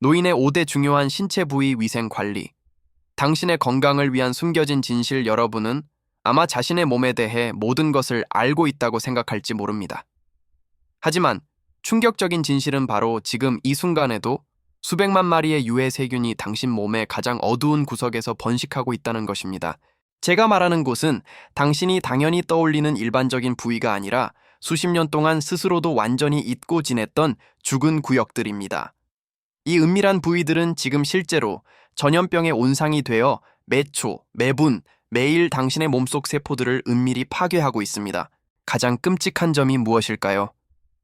노인의 5대 중요한 신체 부위 위생 관리. 당신의 건강을 위한 숨겨진 진실. 여러분은 아마 자신의 몸에 대해 모든 것을 알고 있다고 생각할지 모릅니다. 하지만 충격적인 진실은 바로 지금 이 순간에도 수백만 마리의 유해 세균이 당신 몸의 가장 어두운 구석에서 번식하고 있다는 것입니다. 제가 말하는 곳은 당신이 당연히 떠올리는 일반적인 부위가 아니라 수십 년 동안 스스로도 완전히 잊고 지냈던 죽은 구역들입니다. 이 은밀한 부위들은 지금 실제로 전염병의 온상이 되어 매초, 매분, 매일 당신의 몸속 세포들을 은밀히 파괴하고 있습니다. 가장 끔찍한 점이 무엇일까요?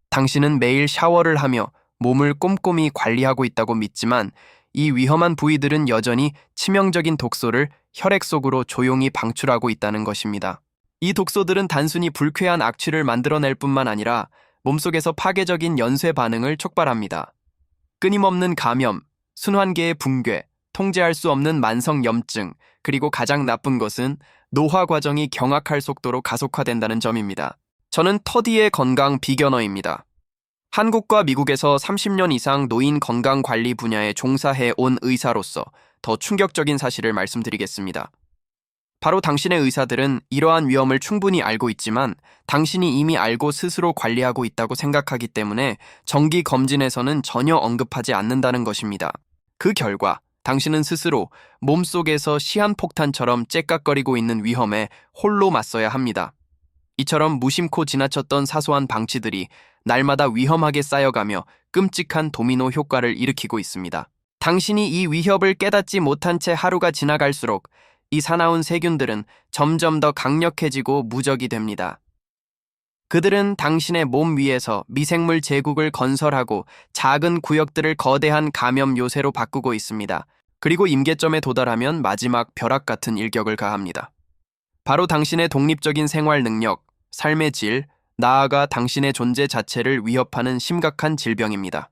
당신은 매일 샤워를 하며 몸을 꼼꼼히 관리하고 있다고 믿지만 이 위험한 부위들은 여전히 치명적인 독소를 혈액 속으로 조용히 방출하고 있다는 것입니다. 이 독소들은 단순히 불쾌한 악취를 만들어낼 뿐만 아니라 몸속에서 파괴적인 연쇄 반응을 촉발합니다. 끊임없는 감염, 순환계의 붕괴, 통제할 수 없는 만성 염증, 그리고 가장 나쁜 것은 노화 과정이 경악할 속도로 가속화된다는 점입니다. 저는 터디의 건강 비겨너입니다. 한국과 미국에서 30년 이상 노인 건강 관리 분야에 종사해 온 의사로서 더 충격적인 사실을 말씀드리겠습니다. 바로 당신의 의사들은 이러한 위험을 충분히 알고 있지만 당신이 이미 알고 스스로 관리하고 있다고 생각하기 때문에 정기 검진에서는 전혀 언급하지 않는다는 것입니다. 그 결과 당신은 스스로 몸속에서 시한폭탄처럼 째깍거리고 있는 위험에 홀로 맞서야 합니다. 이처럼 무심코 지나쳤던 사소한 방치들이 날마다 위험하게 쌓여가며 끔찍한 도미노 효과를 일으키고 있습니다. 당신이 이 위협을 깨닫지 못한 채 하루가 지나갈수록 이 사나운 세균들은 점점 더 강력해지고 무적이 됩니다. 그들은 당신의 몸 위에서 미생물 제국을 건설하고 작은 구역들을 거대한 감염 요새로 바꾸고 있습니다. 그리고 임계점에 도달하면 마지막 벼락 같은 일격을 가합니다. 바로 당신의 독립적인 생활 능력, 삶의 질, 나아가 당신의 존재 자체를 위협하는 심각한 질병입니다.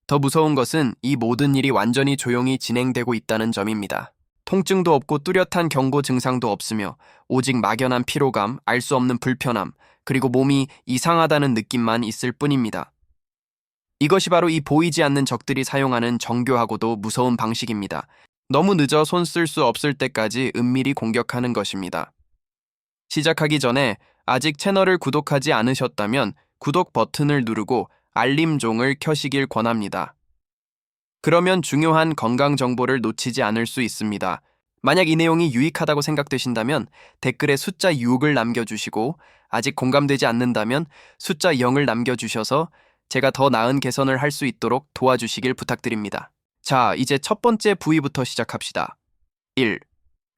더 무서운 것은 이 모든 일이 완전히 조용히 진행되고 있다는 점입니다. 통증도 없고 뚜렷한 경고 증상도 없으며 오직 막연한 피로감, 알 수 없는 불편함, 그리고 몸이 이상하다는 느낌만 있을 뿐입니다. 이것이 바로 이 보이지 않는 적들이 사용하는 정교하고도 무서운 방식입니다. 너무 늦어 손 쓸 수 없을 때까지 은밀히 공격하는 것입니다. 시작하기 전에 아직 채널을 구독하지 않으셨다면 구독 버튼을 누르고 알림종을 켜시길 권합니다. 그러면 중요한 건강 정보를 놓치지 않을 수 있습니다. 만약 이 내용이 유익하다고 생각되신다면 댓글에 숫자 6을 남겨주시고 아직 공감되지 않는다면 숫자 0을 남겨주셔서 제가 더 나은 개선을 할 수 있도록 도와주시길 부탁드립니다. 자, 이제 첫 번째 부위부터 시작합시다. 1.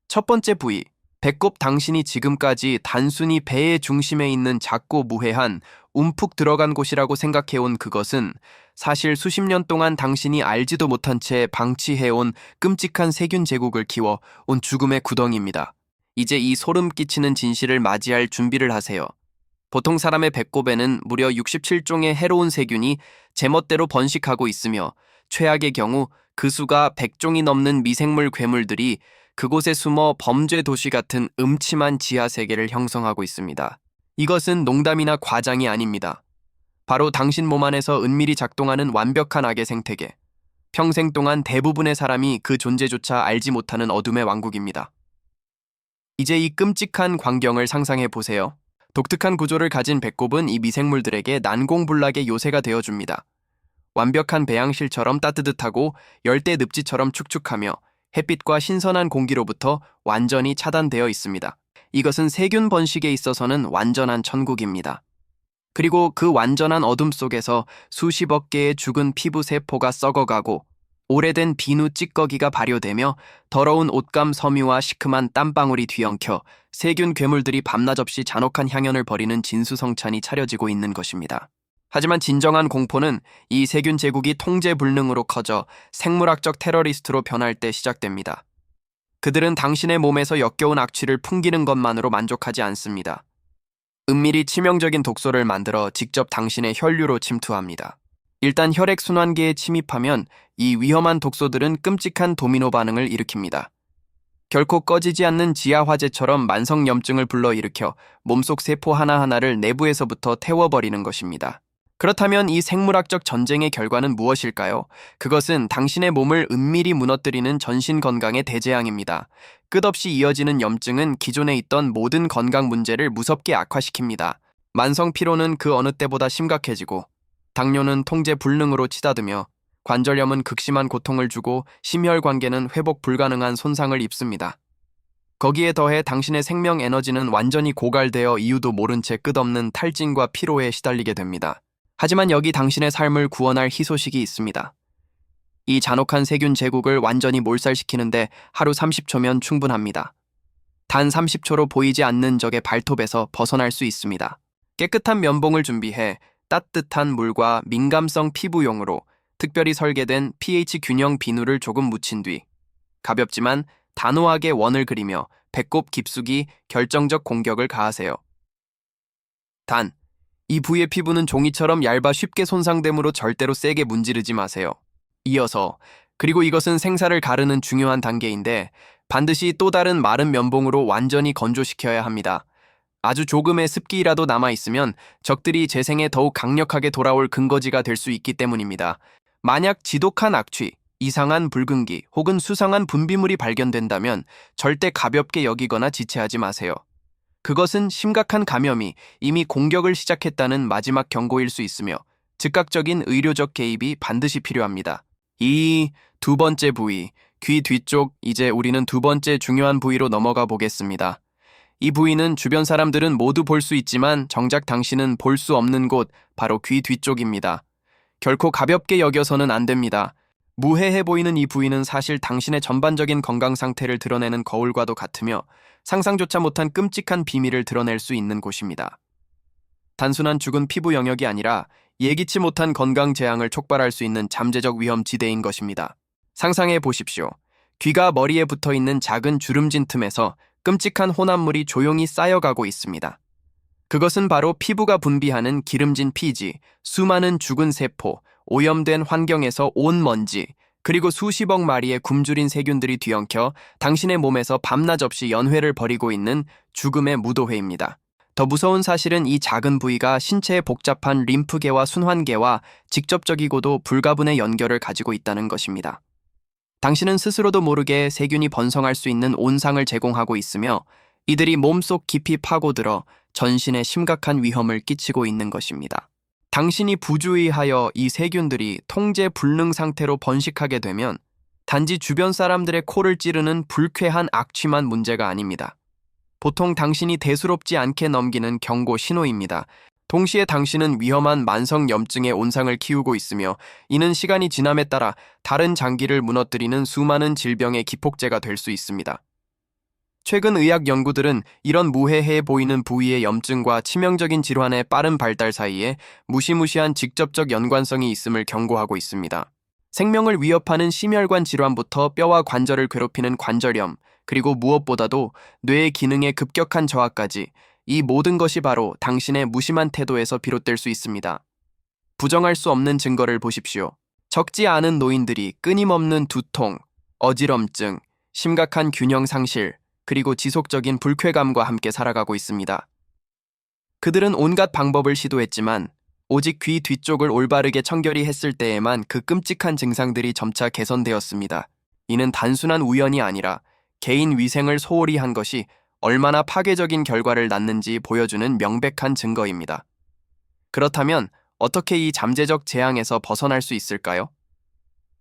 첫 번째 부위. 배꼽. 당신이 지금까지 단순히 배의 중심에 있는 작고 무해한 움푹 들어간 곳이라고 생각해온 그것은 사실 수십 년 동안 당신이 알지도 못한 채 방치해온 끔찍한 세균 제국을 키워 온 죽음의 구덩이입니다. 이제 이 소름 끼치는 진실을 맞이할 준비를 하세요. 보통 사람의 배꼽에는 무려 67종의 해로운 세균이 제멋대로 번식하고 있으며 최악의 경우 그 수가 100종이 넘는 미생물 괴물들이 그곳에 숨어 범죄 도시 같은 음침한 지하 세계를 형성하고 있습니다. 이것은 농담이나 과장이 아닙니다. 바로 당신 몸 안에서 은밀히 작동하는 완벽한 악의 생태계. 평생 동안 대부분의 사람이 그 존재조차 알지 못하는 어둠의 왕국입니다. 이제 이 끔찍한 광경을 상상해 보세요. 독특한 구조를 가진 배꼽은 이 미생물들에게 난공불락의 요새가 되어줍니다. 완벽한 배양실처럼 따뜻하고 열대 늪지처럼 축축하며 햇빛과 신선한 공기로부터 완전히 차단되어 있습니다. 이것은 세균 번식에 있어서는 완전한 천국입니다. 그리고 그 완전한 어둠 속에서 수십억 개의 죽은 피부 세포가 썩어가고 오래된 비누 찌꺼기가 발효되며 더러운 옷감 섬유와 시큼한 땀방울이 뒤엉켜 세균 괴물들이 밤낮 없이 잔혹한 향연을 벌이는 진수성찬이 차려지고 있는 것입니다. 하지만 진정한 공포는 이 세균 제국이 통제 불능으로 커져 생물학적 테러리스트로 변할 때 시작됩니다. 그들은 당신의 몸에서 역겨운 악취를 풍기는 것만으로 만족하지 않습니다. 은밀히 치명적인 독소를 만들어 직접 당신의 혈류로 침투합니다. 일단 혈액순환계에 침입하면 이 위험한 독소들은 끔찍한 도미노 반응을 일으킵니다. 결코 꺼지지 않는 지하 화재처럼 만성 염증을 불러일으켜 몸속 세포 하나하나를 내부에서부터 태워버리는 것입니다. 그렇다면 이 생물학적 전쟁의 결과는 무엇일까요? 그것은 당신의 몸을 은밀히 무너뜨리는 전신 건강의 대재앙입니다. 끝없이 이어지는 염증은 기존에 있던 모든 건강 문제를 무섭게 악화시킵니다. 만성 피로는 그 어느 때보다 심각해지고, 당뇨는 통제 불능으로 치닫으며, 관절염은 극심한 고통을 주고 심혈관계는 회복 불가능한 손상을 입습니다. 거기에 더해 당신의 생명 에너지는 완전히 고갈되어 이유도 모른 채 끝없는 탈진과 피로에 시달리게 됩니다. 하지만 여기 당신의 삶을 구원할 희소식이 있습니다. 이 잔혹한 세균 제국을 완전히 몰살시키는데 하루 30초면 충분합니다. 단 30초로 보이지 않는 적의 발톱에서 벗어날 수 있습니다. 깨끗한 면봉을 준비해 따뜻한 물과 민감성 피부용으로 특별히 설계된 pH 균형 비누를 조금 묻힌 뒤 가볍지만 단호하게 원을 그리며 배꼽 깊숙이 결정적 공격을 가하세요. 단, 이 부위의 피부는 종이처럼 얇아 쉽게 손상되므로 절대로 세게 문지르지 마세요. 이어서, 그리고 이것은 생사를 가르는 중요한 단계인데 반드시 또 다른 마른 면봉으로 완전히 건조시켜야 합니다. 아주 조금의 습기라도 남아있으면 적들이 재생에 더욱 강력하게 돌아올 근거지가 될 수 있기 때문입니다. 만약 지독한 악취, 이상한 붉은기 혹은 수상한 분비물이 발견된다면 절대 가볍게 여기거나 지체하지 마세요. 그것은 심각한 감염이 이미 공격을 시작했다는 마지막 경고일 수 있으며 즉각적인 의료적 개입이 반드시 필요합니다. 이 두 번째 부위, 귀 뒤쪽, 이제 우리는 두 번째 중요한 부위로 넘어가 보겠습니다. 이 부위는 주변 사람들은 모두 볼 수 있지만 정작 당신은 볼 수 없는 곳, 바로 귀 뒤쪽입니다. 결코 가볍게 여겨서는 안 됩니다. 무해해 보이는 이 부위는 사실 당신의 전반적인 건강 상태를 드러내는 거울과도 같으며 상상조차 못한 끔찍한 비밀을 드러낼 수 있는 곳입니다. 단순한 죽은 피부 영역이 아니라 예기치 못한 건강 재앙을 촉발할 수 있는 잠재적 위험 지대인 것입니다. 상상해 보십시오. 귀가 머리에 붙어 있는 작은 주름진 틈에서 끔찍한 혼합물이 조용히 쌓여가고 있습니다. 그것은 바로 피부가 분비하는 기름진 피지, 수많은 죽은 세포, 오염된 환경에서 온 먼지, 그리고 수십억 마리의 굶주린 세균들이 뒤엉켜 당신의 몸에서 밤낮 없이 연회를 벌이고 있는 죽음의 무도회입니다. 더 무서운 사실은 이 작은 부위가 신체의 복잡한 림프계와 순환계와 직접적이고도 불가분의 연결을 가지고 있다는 것입니다. 당신은 스스로도 모르게 세균이 번성할 수 있는 온상을 제공하고 있으며 이들이 몸속 깊이 파고들어 전신에 심각한 위험을 끼치고 있는 것입니다. 당신이 부주의하여 이 세균들이 통제 불능 상태로 번식하게 되면 단지 주변 사람들의 코를 찌르는 불쾌한 악취만 문제가 아닙니다. 보통 당신이 대수롭지 않게 넘기는 경고 신호입니다. 동시에 당신은 위험한 만성 염증의 온상을 키우고 있으며 이는 시간이 지남에 따라 다른 장기를 무너뜨리는 수많은 질병의 기폭제가 될 수 있습니다. 최근 의학 연구들은 이런 무해해 보이는 부위의 염증과 치명적인 질환의 빠른 발달 사이에 무시무시한 직접적 연관성이 있음을 경고하고 있습니다. 생명을 위협하는 심혈관 질환부터 뼈와 관절을 괴롭히는 관절염, 그리고 무엇보다도 뇌의 기능의 급격한 저하까지 이 모든 것이 바로 당신의 무심한 태도에서 비롯될 수 있습니다. 부정할 수 없는 증거를 보십시오. 적지 않은 노인들이 끊임없는 두통, 어지럼증, 심각한 균형 상실, 그리고 지속적인 불쾌감과 함께 살아가고 있습니다. 그들은 온갖 방법을 시도했지만 오직 귀 뒤쪽을 올바르게 청결히 했을 때에만 그 끔찍한 증상들이 점차 개선되었습니다. 이는 단순한 우연이 아니라 개인 위생을 소홀히 한 것이 얼마나 파괴적인 결과를 낳는지 보여주는 명백한 증거입니다. 그렇다면 어떻게 이 잠재적 재앙에서 벗어날 수 있을까요?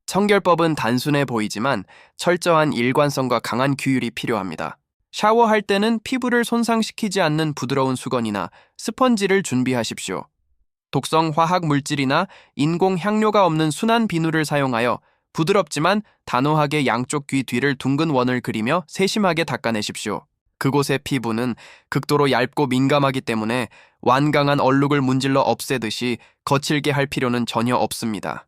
청결법은 단순해 보이지만 철저한 일관성과 강한 규율이 필요합니다. 샤워할 때는 피부를 손상시키지 않는 부드러운 수건이나 스펀지를 준비하십시오. 독성 화학 물질이나 인공 향료가 없는 순한 비누를 사용하여 부드럽지만 단호하게 양쪽 귀 뒤를 둥근 원을 그리며 세심하게 닦아내십시오. 그곳의 피부는 극도로 얇고 민감하기 때문에 완강한 얼룩을 문질러 없애듯이 거칠게 할 필요는 전혀 없습니다.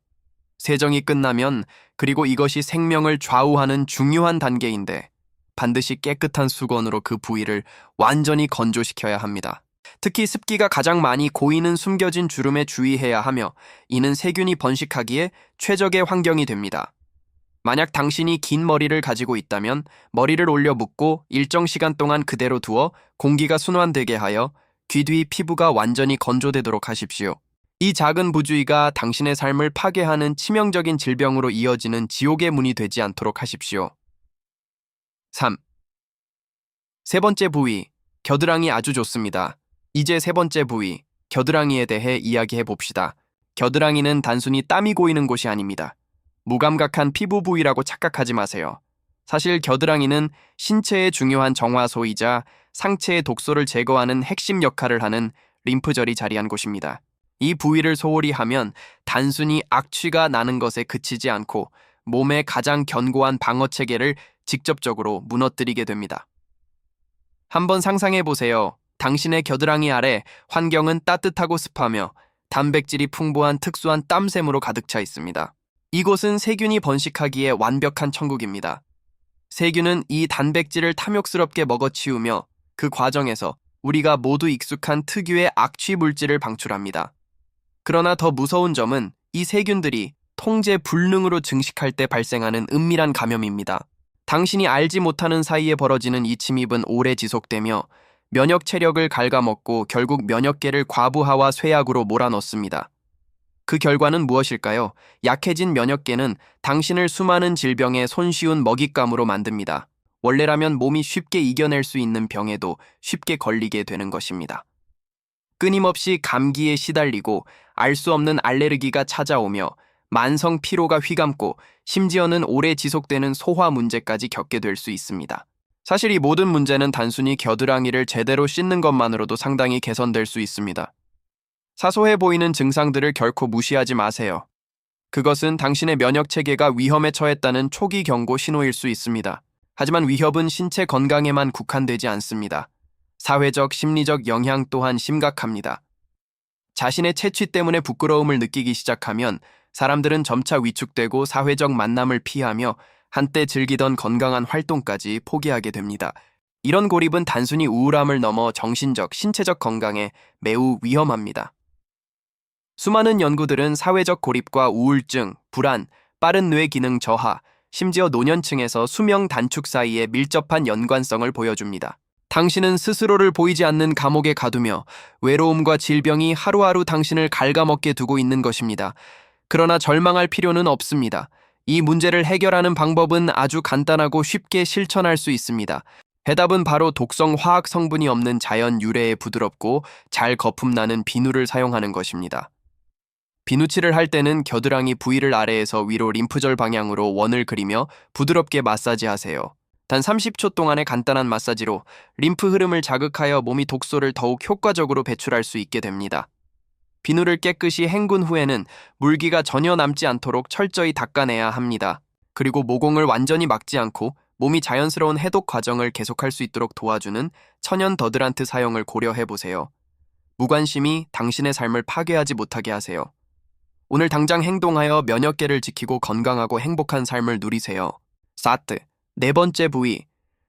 세정이 끝나면, 그리고 이것이 생명을 좌우하는 중요한 단계인데, 반드시 깨끗한 수건으로 그 부위를 완전히 건조시켜야 합니다. 특히 습기가 가장 많이 고이는 숨겨진 주름에 주의해야 하며 이는 세균이 번식하기에 최적의 환경이 됩니다. 만약 당신이 긴 머리를 가지고 있다면 머리를 올려 묶고 일정 시간 동안 그대로 두어 공기가 순환되게 하여 귀 뒤 피부가 완전히 건조되도록 하십시오. 이 작은 부주의가 당신의 삶을 파괴하는 치명적인 질병으로 이어지는 지옥의 문이 되지 않도록 하십시오. 3. 세 번째 부위, 겨드랑이 아주 좋습니다. 이제 세 번째 부위, 겨드랑이에 대해 이야기해 봅시다. 겨드랑이는 단순히 땀이 고이는 곳이 아닙니다. 무감각한 피부 부위라고 착각하지 마세요. 사실 겨드랑이는 신체의 중요한 정화소이자 상체의 독소를 제거하는 핵심 역할을 하는 림프절이 자리한 곳입니다. 이 부위를 소홀히 하면 단순히 악취가 나는 것에 그치지 않고 몸의 가장 견고한 방어 체계를 직접적으로 무너뜨리게 됩니다. 한번 상상해 보세요. 당신의 겨드랑이 아래 환경은 따뜻하고 습하며 단백질이 풍부한 특수한 땀샘으로 가득 차 있습니다. 이곳은 세균이 번식하기에 완벽한 천국입니다. 세균은 이 단백질을 탐욕스럽게 먹어치우며 그 과정에서 우리가 모두 익숙한 특유의 악취 물질을 방출합니다. 그러나 더 무서운 점은 이 세균들이 통제 불능으로 증식할 때 발생하는 은밀한 감염입니다. 당신이 알지 못하는 사이에 벌어지는 이 침입은 오래 지속되며 면역 체력을 갉아먹고 결국 면역계를 과부하와 쇠약으로 몰아넣습니다. 그 결과는 무엇일까요? 약해진 면역계는 당신을 수많은 질병에 손쉬운 먹잇감으로 만듭니다. 원래라면 몸이 쉽게 이겨낼 수 있는 병에도 쉽게 걸리게 되는 것입니다. 끊임없이 감기에 시달리고 알 수 없는 알레르기가 찾아오며 만성 피로가 휘감고 심지어는 오래 지속되는 소화 문제까지 겪게 될 수 있습니다. 사실 이 모든 문제는 단순히 겨드랑이를 제대로 씻는 것만으로도 상당히 개선될 수 있습니다. 사소해 보이는 증상들을 결코 무시하지 마세요. 그것은 당신의 면역 체계가 위험에 처했다는 초기 경고 신호일 수 있습니다. 하지만 위협은 신체 건강에만 국한되지 않습니다. 사회적, 심리적 영향 또한 심각합니다. 자신의 체취 때문에 부끄러움을 느끼기 시작하면 사람들은 점차 위축되고 사회적 만남을 피하며 한때 즐기던 건강한 활동까지 포기하게 됩니다. 이런 고립은 단순히 우울함을 넘어 정신적, 신체적 건강에 매우 위험합니다. 수많은 연구들은 사회적 고립과 우울증, 불안, 빠른 뇌 기능 저하, 심지어 노년층에서 수명 단축 사이에 밀접한 연관성을 보여줍니다. 당신은 스스로를 보이지 않는 감옥에 가두며 외로움과 질병이 하루하루 당신을 갉아먹게 두고 있는 것입니다. 그러나 절망할 필요는 없습니다. 이 문제를 해결하는 방법은 아주 간단하고 쉽게 실천할 수 있습니다. 해답은 바로 독성 화학 성분이 없는 자연 유래의 부드럽고 잘 거품나는 비누를 사용하는 것입니다. 비누칠을 할 때는 겨드랑이 부위를 아래에서 위로 림프절 방향으로 원을 그리며 부드럽게 마사지하세요. 단 30초 동안의 간단한 마사지로 림프 흐름을 자극하여 몸이 독소를 더욱 효과적으로 배출할 수 있게 됩니다. 비누를 깨끗이 헹군 후에는 물기가 전혀 남지 않도록 철저히 닦아내야 합니다. 그리고 모공을 완전히 막지 않고 몸이 자연스러운 해독 과정을 계속할 수 있도록 도와주는 천연 더드란트 사용을 고려해보세요. 무관심이 당신의 삶을 파괴하지 못하게 하세요. 오늘 당장 행동하여 면역계를 지키고 건강하고 행복한 삶을 누리세요. 사트, 네 번째 부위.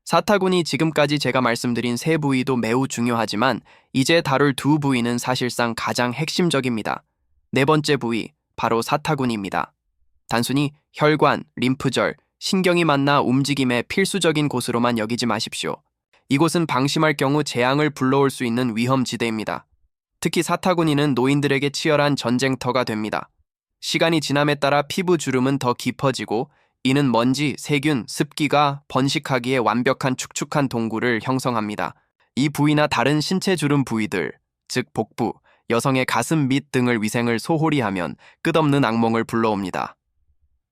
사타구니. 지금까지 제가 말씀드린 세 부위도 매우 중요하지만 이제 다룰 두 부위는 사실상 가장 핵심적입니다. 네 번째 부위, 바로 사타구니입니다. 단순히 혈관, 림프절, 신경이 만나 움직임의 필수적인 곳으로만 여기지 마십시오. 이곳은 방심할 경우 재앙을 불러올 수 있는 위험지대입니다. 특히 사타구니는 노인들에게 치열한 전쟁터가 됩니다. 시간이 지남에 따라 피부 주름은 더 깊어지고 이는 먼지, 세균, 습기가 번식하기에 완벽한 축축한 동굴을 형성합니다. 이 부위나 다른 신체 주름 부위들, 즉 복부, 여성의 가슴 밑 등을 위생을 소홀히 하면 끝없는 악몽을 불러옵니다.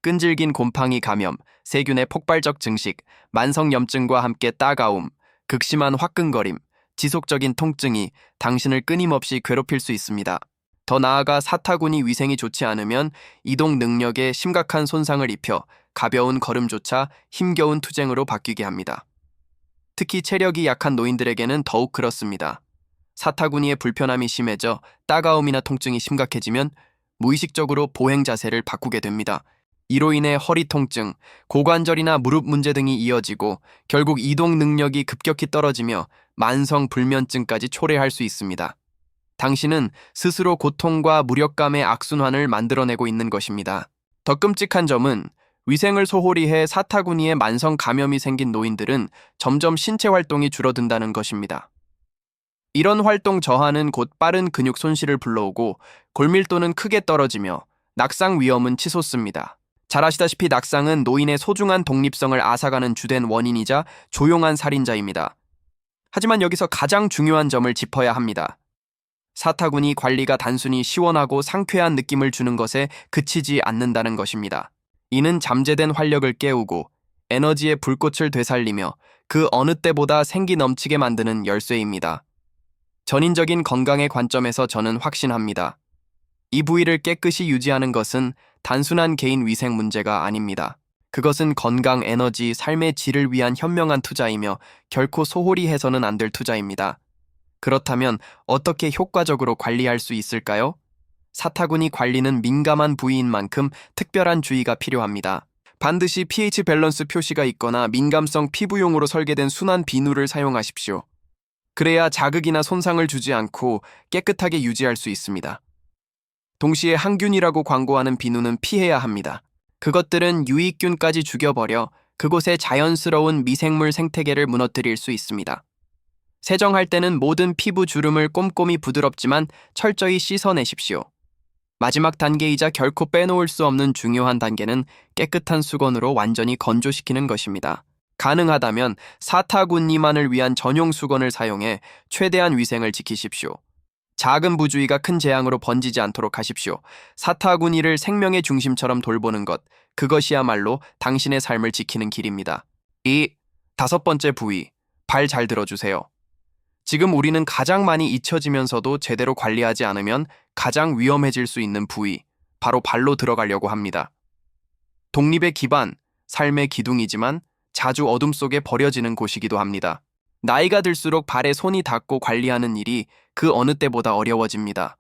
끈질긴 곰팡이 감염, 세균의 폭발적 증식, 만성염증과 함께 따가움, 극심한 화끈거림, 지속적인 통증이 당신을 끊임없이 괴롭힐 수 있습니다. 더 나아가 사타구니 위생이 좋지 않으면 이동 능력에 심각한 손상을 입혀 가벼운 걸음조차 힘겨운 투쟁으로 바뀌게 합니다. 특히 체력이 약한 노인들에게는 더욱 그렇습니다. 사타구니의 불편함이 심해져 따가움이나 통증이 심각해지면 무의식적으로 보행 자세를 바꾸게 됩니다. 이로 인해 허리 통증, 고관절이나 무릎 문제 등이 이어지고 결국 이동 능력이 급격히 떨어지며 만성 불면증까지 초래할 수 있습니다. 당신은 스스로 고통과 무력감의 악순환을 만들어내고 있는 것입니다. 더 끔찍한 점은 위생을 소홀히 해 사타구니에 만성 감염이 생긴 노인들은 점점 신체 활동이 줄어든다는 것입니다. 이런 활동 저하는 곧 빠른 근육 손실을 불러오고 골밀도는 크게 떨어지며 낙상 위험은 치솟습니다. 잘 아시다시피 낙상은 노인의 소중한 독립성을 앗아가는 주된 원인이자 조용한 살인자입니다. 하지만 여기서 가장 중요한 점을 짚어야 합니다. 사타구니 관리가 단순히 시원하고 상쾌한 느낌을 주는 것에 그치지 않는다는 것입니다. 이는 잠재된 활력을 깨우고 에너지의 불꽃을 되살리며 그 어느 때보다 생기 넘치게 만드는 열쇠입니다. 전인적인 건강의 관점에서 저는 확신합니다. 이 부위를 깨끗이 유지하는 것은 단순한 개인 위생 문제가 아닙니다. 그것은 건강, 에너지, 삶의 질을 위한 현명한 투자이며 결코 소홀히 해서는 안 될 투자입니다. 그렇다면 어떻게 효과적으로 관리할 수 있을까요? 사타구니 관리는 민감한 부위인 만큼 특별한 주의가 필요합니다. 반드시 pH 밸런스 표시가 있거나 민감성 피부용으로 설계된 순환 비누를 사용하십시오. 그래야 자극이나 손상을 주지 않고 깨끗하게 유지할 수 있습니다. 동시에 항균이라고 광고하는 비누는 피해야 합니다. 그것들은 유익균까지 죽여버려 그곳의 자연스러운 미생물 생태계를 무너뜨릴 수 있습니다. 세정할 때는 모든 피부 주름을 꼼꼼히 부드럽지만 철저히 씻어내십시오. 마지막 단계이자 결코 빼놓을 수 없는 중요한 단계는 깨끗한 수건으로 완전히 건조시키는 것입니다. 가능하다면 사타구니만을 위한 전용 수건을 사용해 최대한 위생을 지키십시오. 작은 부주의가 큰 재앙으로 번지지 않도록 하십시오. 사타구니를 생명의 중심처럼 돌보는 것, 그것이야말로 당신의 삶을 지키는 길입니다. 다섯 번째 부위, 발 잘 들어주세요. 지금 우리는 가장 많이 잊혀지면서도 제대로 관리하지 않으면 가장 위험해질 수 있는 부위, 바로 발로 들어가려고 합니다. 독립의 기반, 삶의 기둥이지만 자주 어둠 속에 버려지는 곳이기도 합니다. 나이가 들수록 발에 손이 닿고 관리하는 일이 그 어느 때보다 어려워집니다.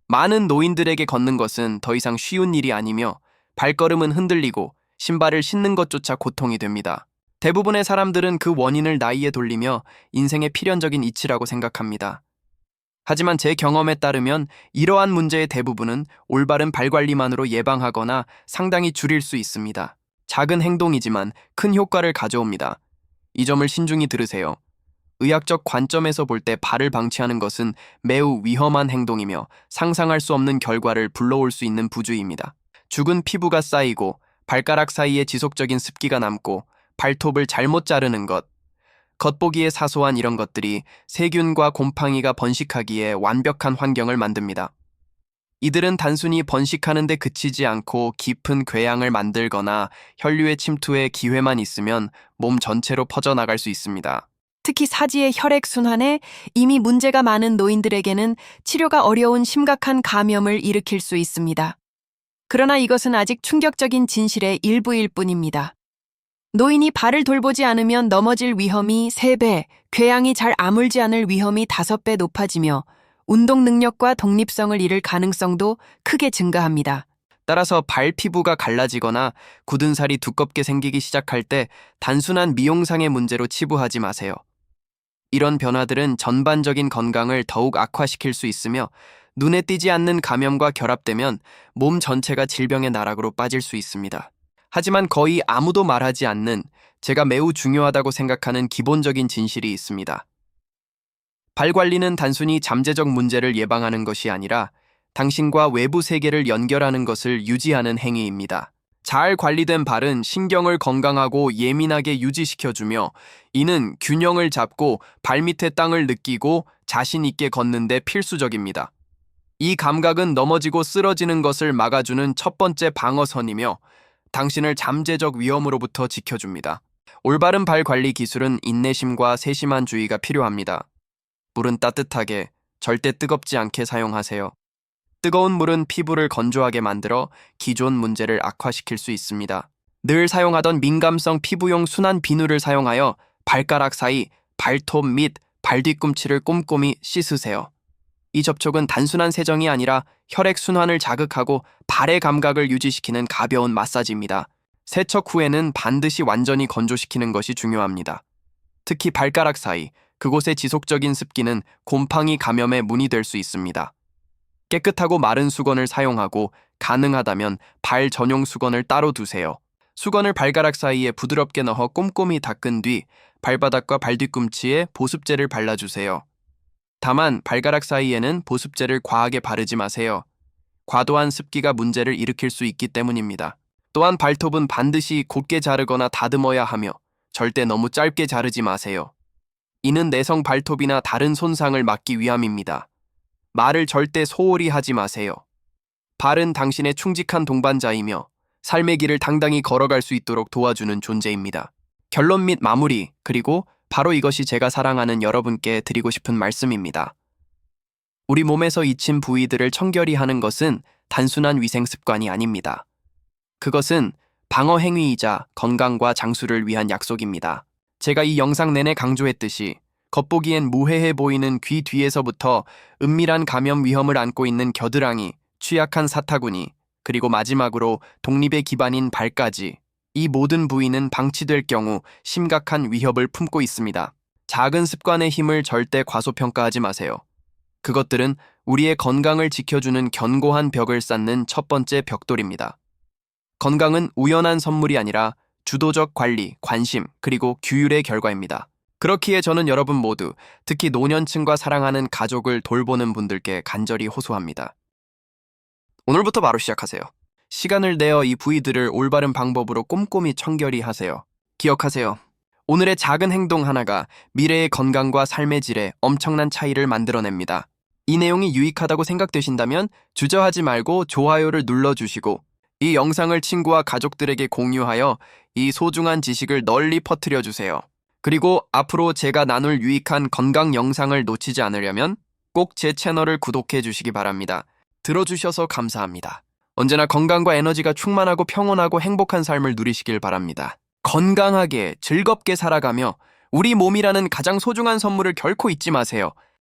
많은 노인들에게 걷는 것은 더 이상 쉬운 일이 아니며 발걸음은 흔들리고 신발을 신는 것조차 고통이 됩니다. 대부분의 사람들은 그 원인을 나이에 돌리며 인생의 필연적인 이치라고 생각합니다. 하지만 제 경험에 따르면 이러한 문제의 대부분은 올바른 발관리만으로 예방하거나 상당히 줄일 수 있습니다. 작은 행동이지만 큰 효과를 가져옵니다. 이 점을 신중히 들으세요. 의학적 관점에서 볼 때 발을 방치하는 것은 매우 위험한 행동이며 상상할 수 없는 결과를 불러올 수 있는 부주의입니다. 죽은 피부가 쌓이고 발가락 사이에 지속적인 습기가 남고 발톱을 잘못 자르는 것, 겉보기에 사소한 이런 것들이 세균과 곰팡이가 번식하기에 완벽한 환경을 만듭니다. 이들은 단순히 번식하는 데 그치지 않고 깊은 궤양을 만들거나 혈류의 침투에 기회만 있으면 몸 전체로 퍼져나갈 수 있습니다. 특히 사지의 혈액순환에 이미 문제가 많은 노인들에게는 치료가 어려운 심각한 감염을 일으킬 수 있습니다. 그러나 이것은 아직 충격적인 진실의 일부일 뿐입니다. 노인이 발을 돌보지 않으면 넘어질 위험이 3배, 궤양이 잘 아물지 않을 위험이 5배 높아지며 운동 능력과 독립성을 잃을 가능성도 크게 증가합니다. 따라서 발 피부가 갈라지거나 굳은 살이 두껍게 생기기 시작할 때 단순한 미용상의 문제로 치부하지 마세요. 이런 변화들은 전반적인 건강을 더욱 악화시킬 수 있으며 눈에 띄지 않는 감염과 결합되면 몸 전체가 질병의 나락으로 빠질 수 있습니다. 하지만 거의 아무도 말하지 않는 제가 매우 중요하다고 생각하는 기본적인 진실이 있습니다. 발 관리는 단순히 잠재적 문제를 예방하는 것이 아니라 당신과 외부 세계를 연결하는 것을 유지하는 행위입니다. 잘 관리된 발은 신경을 건강하고 예민하게 유지시켜주며 이는 균형을 잡고 발밑의 땅을 느끼고 자신 있게 걷는 데 필수적입니다. 이 감각은 넘어지고 쓰러지는 것을 막아주는 첫 번째 방어선이며 당신을 잠재적 위험으로부터 지켜줍니다. 올바른 발 관리 기술은 인내심과 세심한 주의가 필요합니다. 물은 따뜻하게, 절대 뜨겁지 않게 사용하세요. 뜨거운 물은 피부를 건조하게 만들어 기존 문제를 악화시킬 수 있습니다. 늘 사용하던 민감성 피부용 순환 비누를 사용하여 발가락 사이, 발톱 및 발뒤꿈치를 꼼꼼히 씻으세요. 이 접촉은 단순한 세정이 아니라 혈액 순환을 자극하고 발의 감각을 유지시키는 가벼운 마사지입니다. 세척 후에는 반드시 완전히 건조시키는 것이 중요합니다. 특히 발가락 사이, 그곳의 지속적인 습기는 곰팡이 감염의 문이 될 수 있습니다. 깨끗하고 마른 수건을 사용하고 가능하다면 발 전용 수건을 따로 두세요. 수건을 발가락 사이에 부드럽게 넣어 꼼꼼히 닦은 뒤 발바닥과 발뒤꿈치에 보습제를 발라주세요. 다만 발가락 사이에는 보습제를 과하게 바르지 마세요. 과도한 습기가 문제를 일으킬 수 있기 때문입니다. 또한 발톱은 반드시 곧게 자르거나 다듬어야 하며 절대 너무 짧게 자르지 마세요. 이는 내성 발톱이나 다른 손상을 막기 위함입니다. 말을 절대 소홀히 하지 마세요. 발은 당신의 충직한 동반자이며 삶의 길을 당당히 걸어갈 수 있도록 도와주는 존재입니다. 결론 및 마무리, 그리고 바로 이것이 제가 사랑하는 여러분께 드리고 싶은 말씀입니다. 우리 몸에서 잊힌 부위들을 청결히 하는 것은 단순한 위생 습관이 아닙니다. 그것은 방어 행위이자 건강과 장수를 위한 약속입니다. 제가 이 영상 내내 강조했듯이 겉보기엔 무해해 보이는 귀 뒤에서부터 은밀한 감염 위험을 안고 있는 겨드랑이, 취약한 사타구니, 그리고 마지막으로 독립의 기반인 발까지 이 모든 부위는 방치될 경우 심각한 위협을 품고 있습니다. 작은 습관의 힘을 절대 과소평가하지 마세요. 그것들은 우리의 건강을 지켜주는 견고한 벽을 쌓는 첫 번째 벽돌입니다. 건강은 우연한 선물이 아니라 주도적 관리, 관심, 그리고 규율의 결과입니다. 그렇기에 저는 여러분 모두, 특히 노년층과 사랑하는 가족을 돌보는 분들께 간절히 호소합니다. 오늘부터 바로 시작하세요. 시간을 내어 이 부위들을 올바른 방법으로 꼼꼼히 청결히 하세요. 기억하세요. 오늘의 작은 행동 하나가 미래의 건강과 삶의 질에 엄청난 차이를 만들어냅니다. 이 내용이 유익하다고 생각되신다면 주저하지 말고 좋아요를 눌러주시고 이 영상을 친구와 가족들에게 공유하여 이 소중한 지식을 널리 퍼뜨려주세요. 그리고 앞으로 제가 나눌 유익한 건강 영상을 놓치지 않으려면 꼭 제 채널을 구독해 주시기 바랍니다. 들어주셔서 감사합니다. 언제나 건강과 에너지가 충만하고 평온하고 행복한 삶을 누리시길 바랍니다. 건강하게 즐겁게 살아가며 우리 몸이라는 가장 소중한 선물을 결코 잊지 마세요.